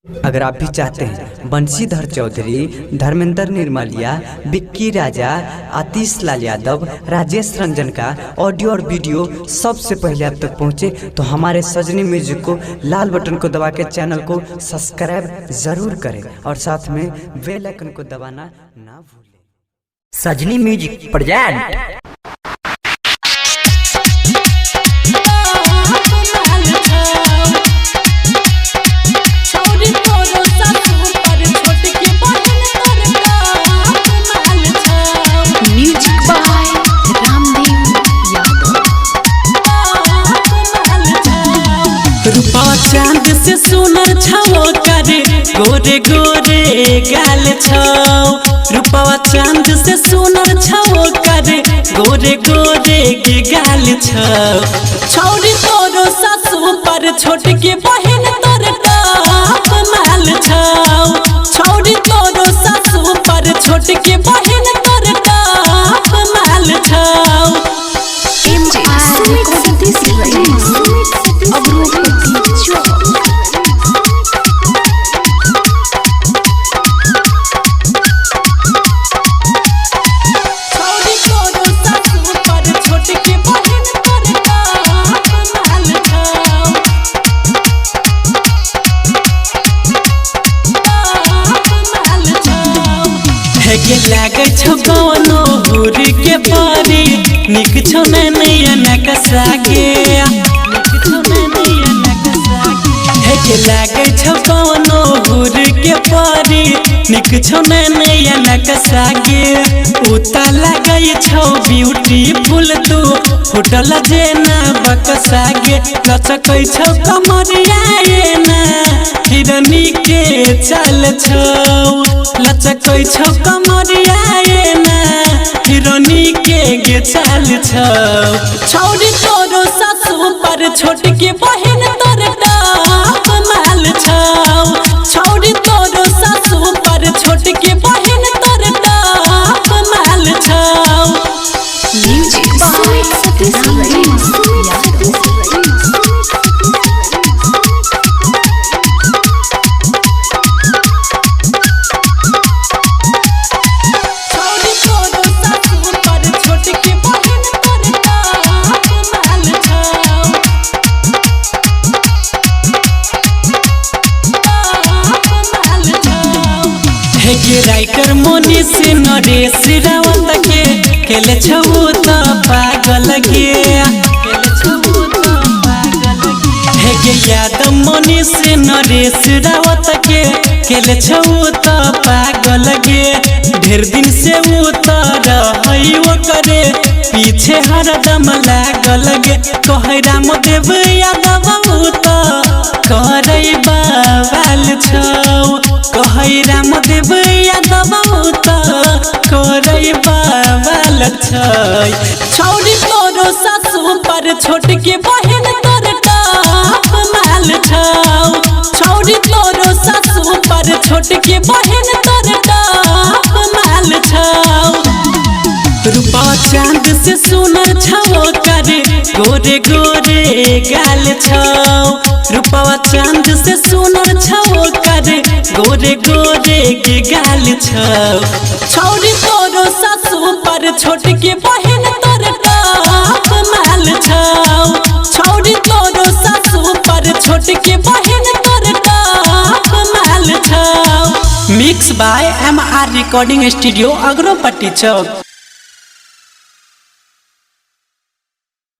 अगर आप भी चाहते हैं बंशीधर चौधरी, धर्मेंद्र निर्मलिया, विक्की राजा, आतिश लाल यादव, राजेश रंजन का ऑडियो और वीडियो सबसे पहले आप तक पहुंचे तो हमारे सजनी म्यूजिक को लाल बटन को दबा के चैनल को सब्सक्राइब जरूर करें और साथ में बेल आइकन को दबाना ना भूलें। सजनी म्यूजिक प्रेजेंट रूपा चांद से सुनर छाओ करे गोरे गोरे गाल छाओ। रूपा चांद से सुनर छाओ करे गोरे गोरे गाल छाओ। छौरी तोरो सासू पर छोट के बहन तोर टाप माल छाओ। छौरी तोरो सासू पर छोट के बहन तोर टाप माल छाओ। लागे छो कवनो हुर के पारी निक छो नैया नकसा के लागे छो कवनो हुर के पारी निक छो नैया नकसा के उता लागे छो ब्यूटीफुल तू फुटल जेना बकसा गे लचकै छो कमरिया ना हिरनी के चाल छो लचकै छो कमरिया ना हिरनी के चाल छो। छौरी तोरो सासू पर छोट के बहन तोर टाप माल छो। छौरी तोरो सासू पर छोट के बहन तोर टाप माल छो। राइटर मोनी से नरेश रावत के केले छौ त पागल गे हे याद मोनी से नरेश रावत के केले छौ त पागल गे ढेर दिन से उतर हई वो करे पीछे हरदम लागल गे कहे राम देव यादव त करे बाल छौ। कहे राम देव यादव त करे बाल छै। छौरी तोरो सासू पर छोट के बहन तोर टाप माल छौ। छौरी तोरो सासू पर छोट के बहन तोर टाप माल छौ। रूपा चांद से सुनर छाओ करे गोरे गोरे गाल छौ। रूपा चांद से सुनर छाओ करे गोरे गोरे गाल छौ। छौरी तोरो सासू पर छोट के बहन तोर टाप माल छौ। छौरी तोरो सासू पर छोट के बहन तोर टाप माल छौ। Mix by MR recording studio Agropatti Chowk.